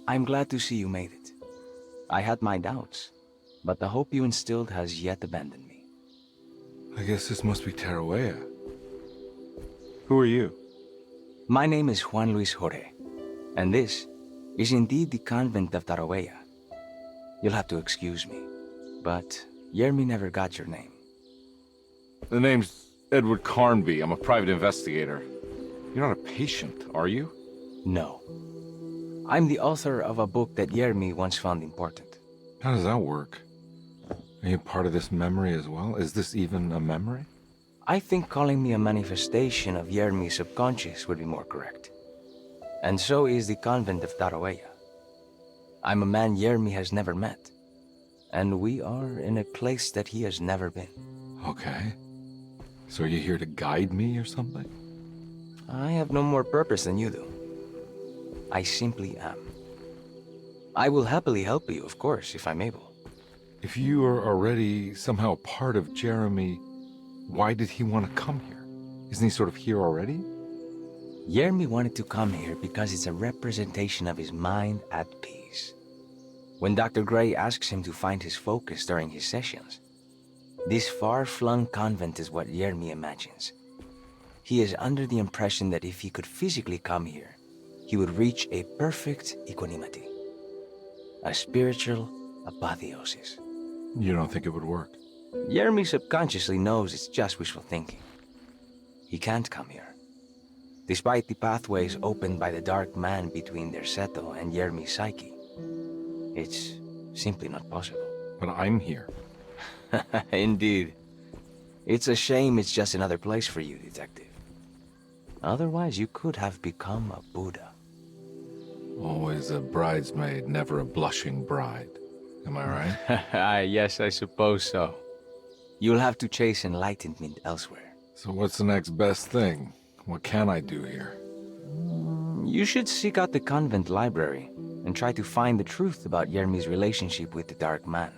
I'm glad to see you made it. I had my doubts, but the hope you instilled has yet abandoned me. I guess this must be Tarawea. Who are you? My name is Juan Luis Jorge, and this is indeed the convent of Tarawea. You'll have to excuse me, but Yermi never got your name. The name's Edward Carnby. I'm a private investigator. You're not a patient, are you? No. I'm the author of a book that Yermi once found important. How does that work? Are you part of this memory as well? Is this even a memory? I think calling me a manifestation of Yermi's subconscious would be more correct. And so is the convent of Tarawea. I'm a man Yermi has never met, and we are in a place that he has never been. Okay. So are you here to guide me or something? I have no more purpose than you do. I simply am. I will happily help you, of course, if I'm able. If you are already somehow a part of Jeremy, why did he want to come here? Isn't he sort of here already? Yermi wanted to come here because it's a representation of his mind at peace. When Dr. Gray asks him to find his focus during his sessions, this far-flung convent is what Yermi imagines. He is under the impression that if he could physically come here, he would reach a perfect equanimity. A spiritual apotheosis. You don't think it would work? Yermi subconsciously knows it's just wishful thinking. He can't come here. Despite the pathways opened by the dark man between their Seto and Yermi's psyche, it's simply not possible. But I'm here. Indeed. It's a shame it's just another place for you, Detective. Otherwise, you could have become a Buddha. Always a bridesmaid, never a blushing bride. Am I right? Yes, I suppose so. You'll have to chase enlightenment elsewhere. So what's the next best thing? What can I do here? You should seek out the convent library and try to find the truth about Yermi's relationship with the Dark Man.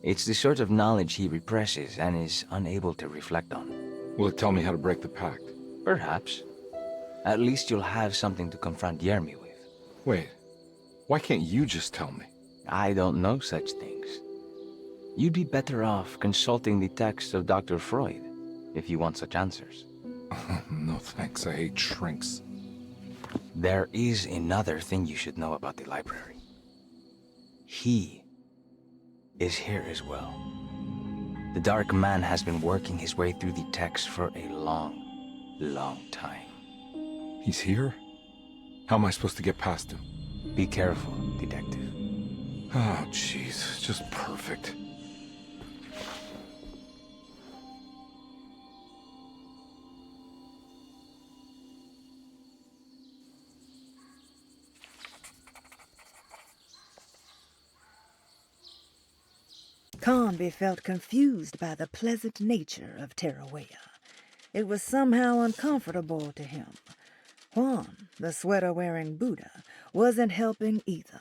It's the sort of knowledge he represses and is unable to reflect on. Will it tell me how to break the pact? Perhaps. At least you'll have something to confront Yermi with. Wait, why can't you just tell me? I don't know such things. You'd be better off consulting the text of Dr. Freud if you want such answers. No thanks, I hate shrinks. There is another thing you should know about the library. He is here as well. The Dark Man has been working his way through the text for a long time. He's here? How am I supposed to get past him? Be careful, Detective. Oh, jeez, just perfect. Carnby felt confused by the pleasant nature of Tarawea. It was somehow uncomfortable to him. Juan, the sweater-wearing Buddha, wasn't helping either.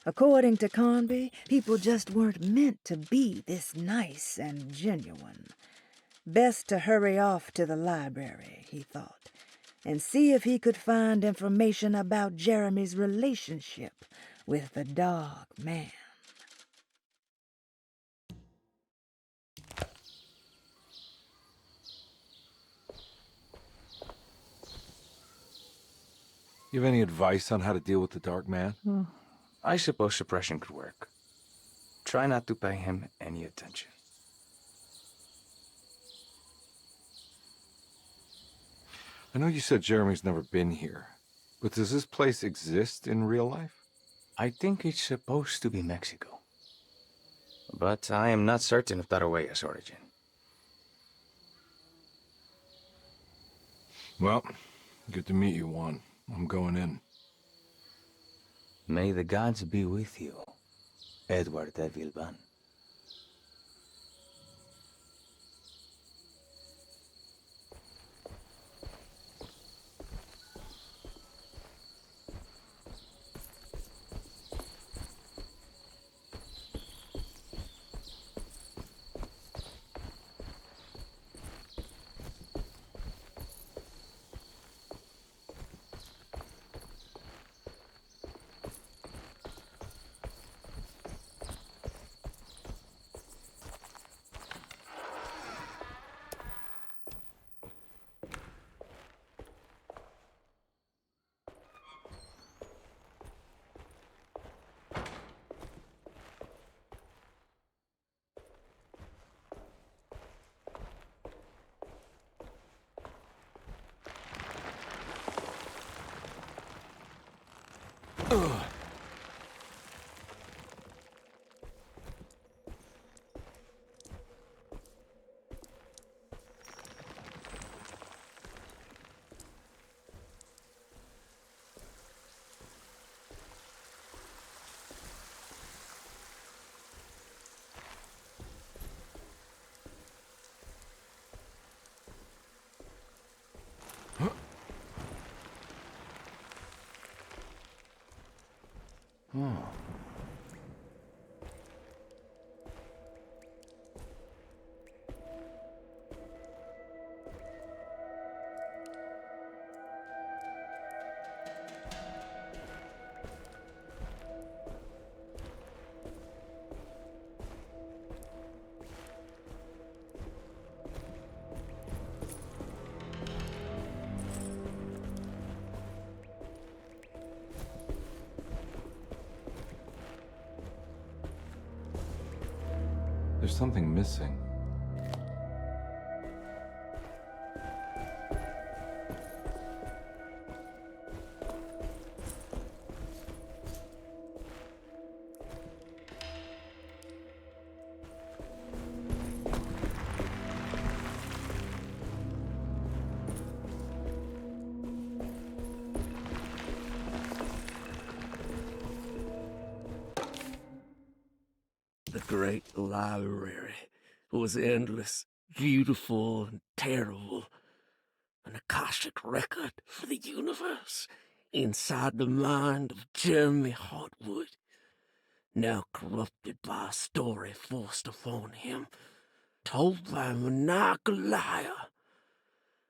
According to Carnby, people just weren't meant to be this nice and genuine. Best to hurry off to the library, he thought, and see if he could find information about Jeremy's relationship with the Dark Man. You have any advice on how to deal with the Dark Man? I suppose suppression could work. Try not to pay him any attention. I know you said Jeremy's never been here, but does this place exist in real life? I think it's supposed to be Mexico. But I am not certain of Tarawea's origin. Well, good to meet you, Juan. I'm going in. May the gods be with you, Edward de Vilban. There's something missing. The great library was endless, beautiful, and terrible. An Akashic record for the universe inside the mind of Jeremy Hartwood, now corrupted by a story forced upon him, told by a maniacal liar,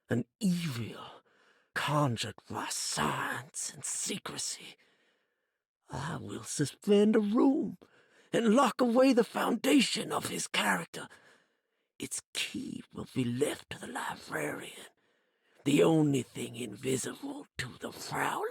an evil conjured by science and secrecy. I will suspend a room and lock away the foundation of his character. Its key will be left to the librarian, the only thing invisible to the prowler.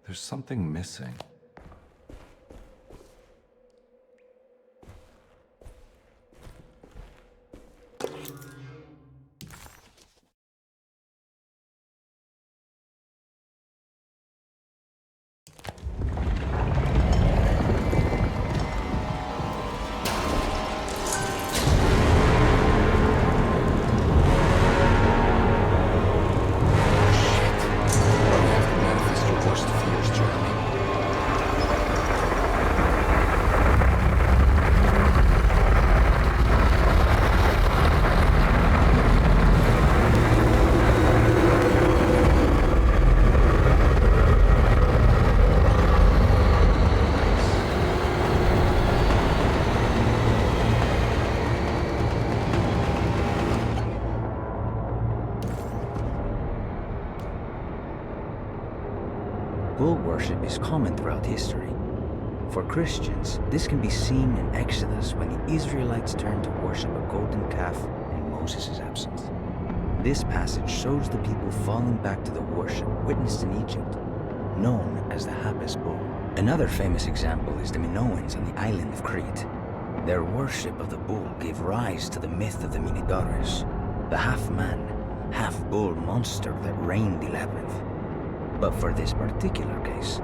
There's something missing. Bull worship is common throughout history. For Christians, this can be seen in Exodus when the Israelites turned to worship a golden calf in Moses' absence. This passage shows the people falling back to the worship witnessed in Egypt, known as the Hapis bull. Another famous example is the Minoans on the island of Crete. Their worship of the bull gave rise to the myth of the Minotaurus, the half-man, half-bull monster that reigned the labyrinth. But for this particular case,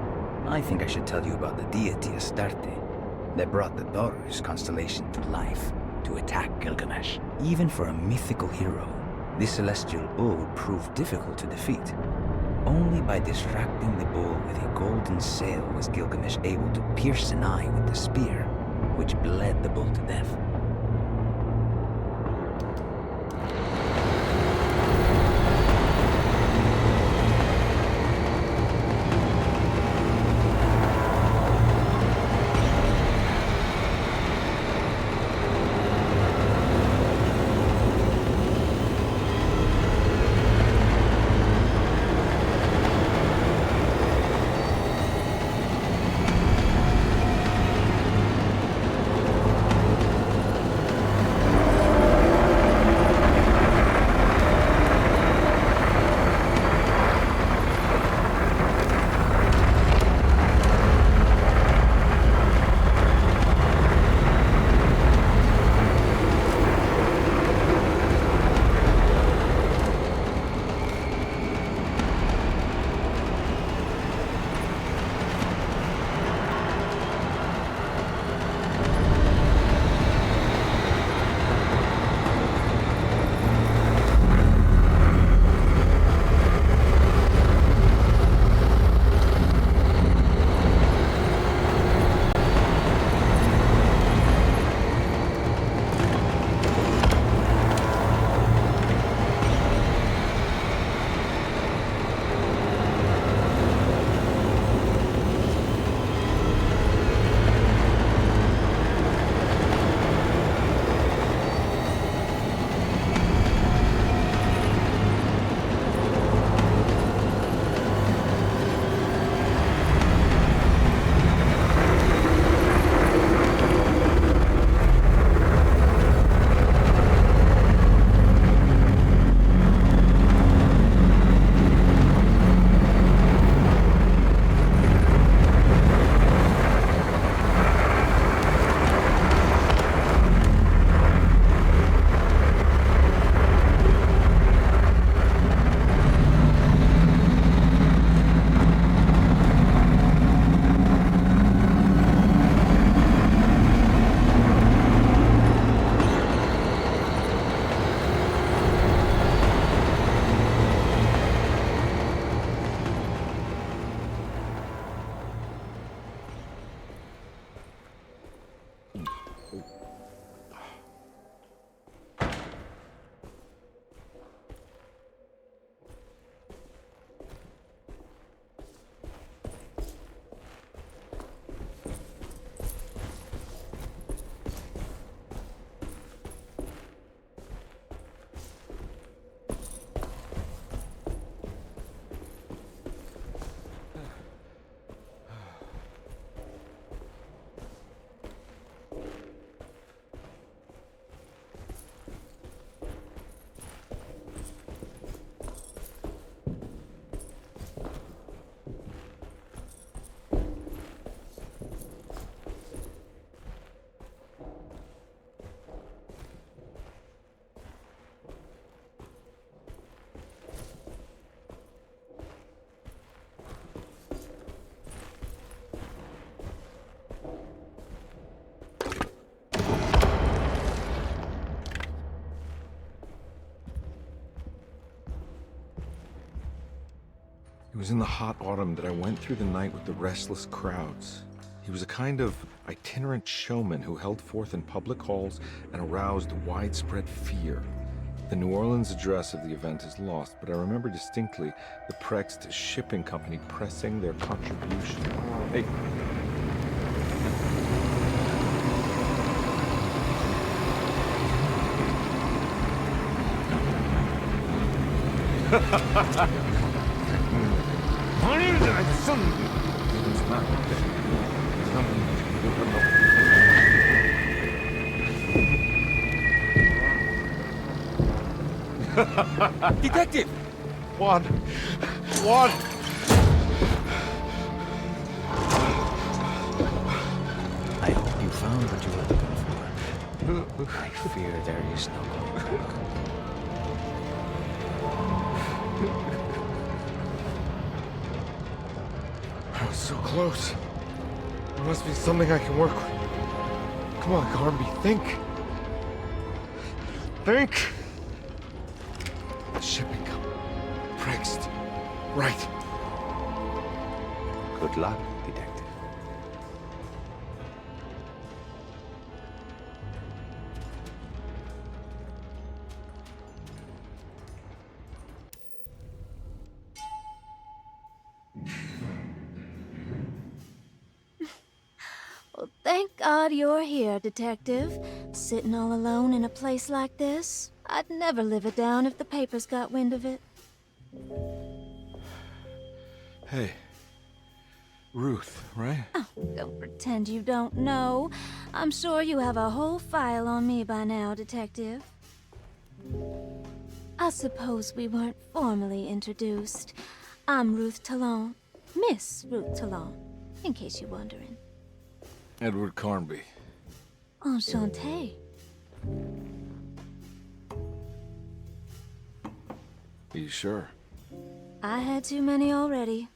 I think I should tell you about the deity Astarte that brought the Taurus constellation to life to attack Gilgamesh. Even for a mythical hero, this celestial bull proved difficult to defeat. Only by distracting the bull with a golden sail was Gilgamesh able to pierce an eye with the spear, which bled the bull to death. It was in the hot autumn that I went through the night with the restless crowds. He was a kind of itinerant showman who held forth in public halls and aroused widespread fear. The New Orleans address of the event is lost, but I remember distinctly the Prext Shipping Company pressing their contribution. Hey. Detective! Juan! I hope you found what you were looking for. I fear there is no going back. I was so close. There must be something I can work with. Come on, Carnby, think! Think! The shipping company. Prext. Right. Good luck, detective. Well, thank God you're here, Detective. Sitting all alone in a place like this. I'd never live it down if the papers got wind of it. Hey. Ruth, right? Oh, don't pretend you don't know. I'm sure you have a whole file on me by now, Detective. I suppose we weren't formally introduced. I'm Ruth Talon. Miss Ruth Talon, in case you're wondering. Edward Carnby. Enchanté. Are you sure? I had too many already.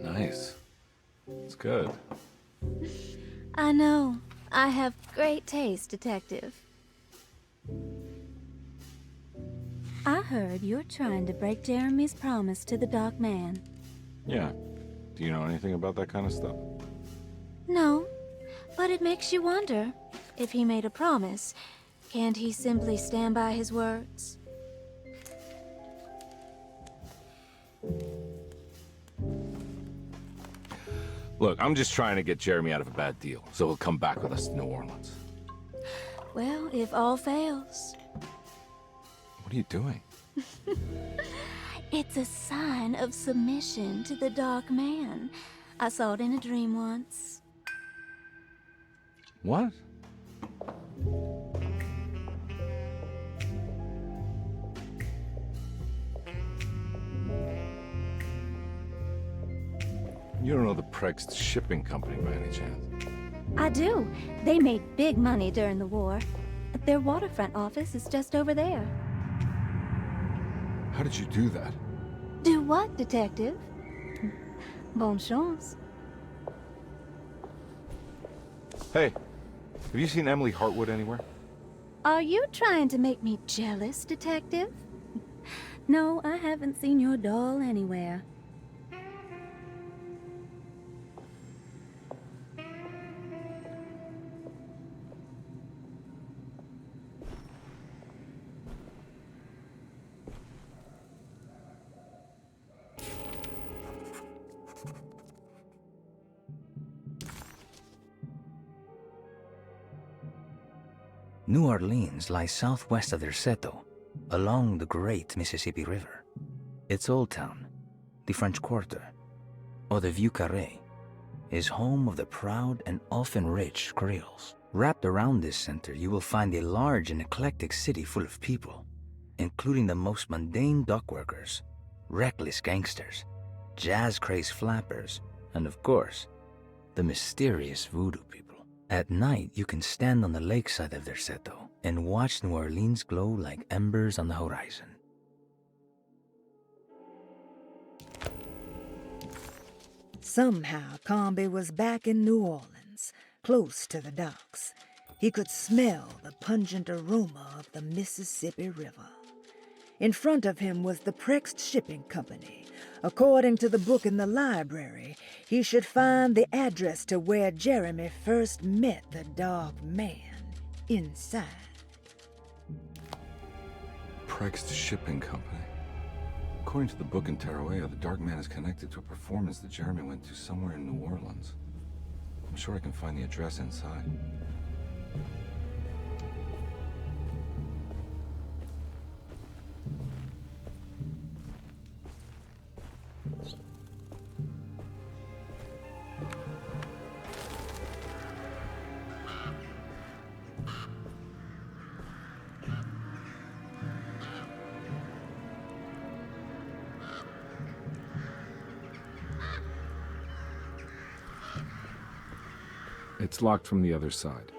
Nice. It's good. I know. I have great taste, Detective. I heard you're trying to break Jeremy's promise to the Dark Man. Yeah. Do you know anything about that kind of stuff? No, but it makes you wonder. If he made a promise, can't he simply stand by his words? Look, I'm just trying to get Jeremy out of a bad deal, so he'll come back with us to New Orleans. Well, if all fails, What are you doing? it's a sign of submission to the Dark Man. I saw it in a dream once. What? You don't know the Prext Shipping Company by any chance? I do. They made big money during the war. Their waterfront office is just over there. How did you do that? Do what, Detective? Bonne chance. Hey, have you seen Emily Hartwood anywhere? Are you trying to make me jealous, Detective? No, I haven't seen your doll anywhere. New Orleans lies southwest of Derceto, along the great Mississippi River. Its old town, the French Quarter, or the Vieux Carré, is home of the proud and often rich Creoles. Wrapped around this center, you will find a large and eclectic city full of people, including the most mundane dock workers, reckless gangsters, jazz-crazed flappers, and of course, the mysterious voodoo people. At night, you can stand on the lakeside of Derceto and watch New Orleans glow like embers on the horizon. Somehow, Carnby was back in New Orleans, close to the docks. He could smell the pungent aroma of the Mississippi River. In front of him was the Prext Shipping Company. According to the book in the library, he should find the address to where Jeremy first met the Dark Man inside. Prext Shipping Company. According to the book in Tarawea, the Dark Man is connected to a performance that Jeremy went to somewhere in New Orleans. I'm sure I can find the address inside. It's locked from the other side.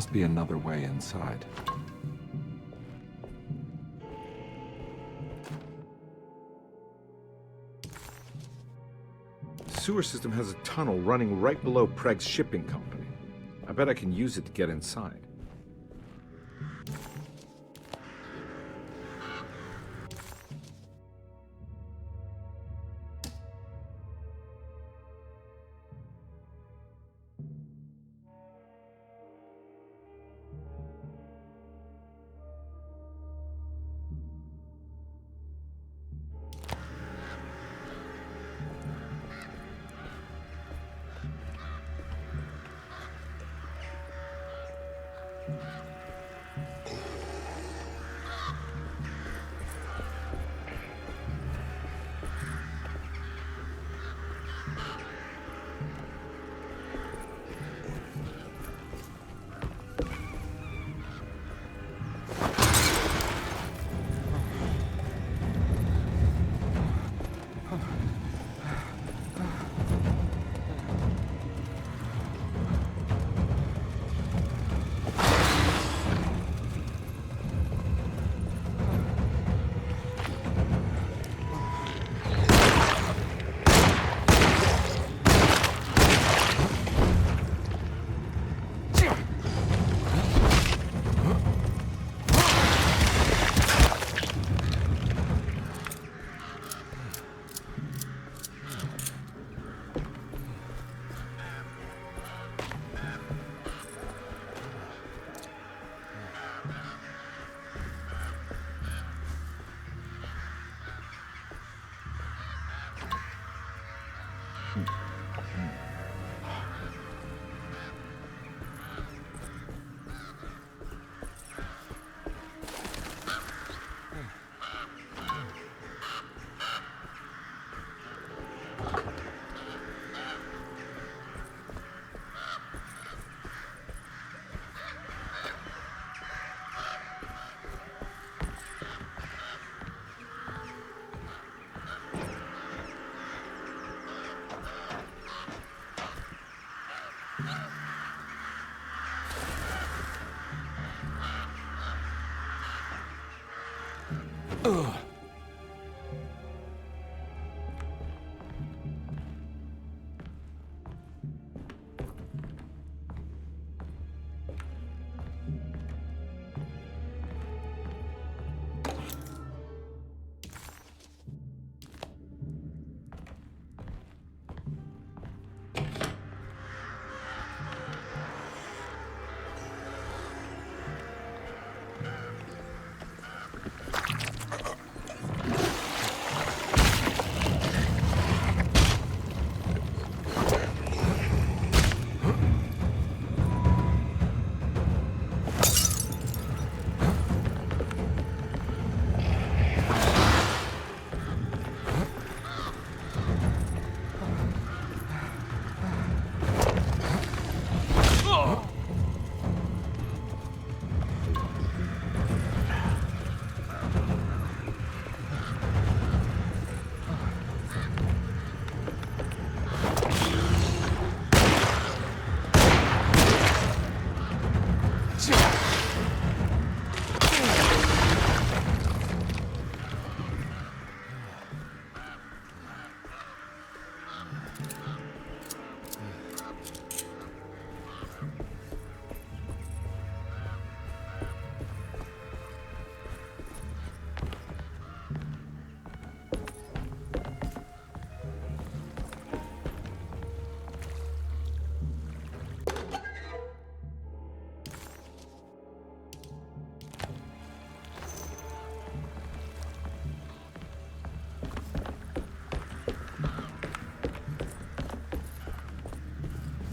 must be another way inside. The sewer system has a tunnel running right below Preg's shipping company. I bet I can use it to get inside.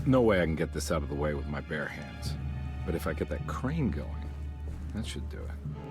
No way I can get this out of the way with my bare hands. But if I get that crane going, that should do it.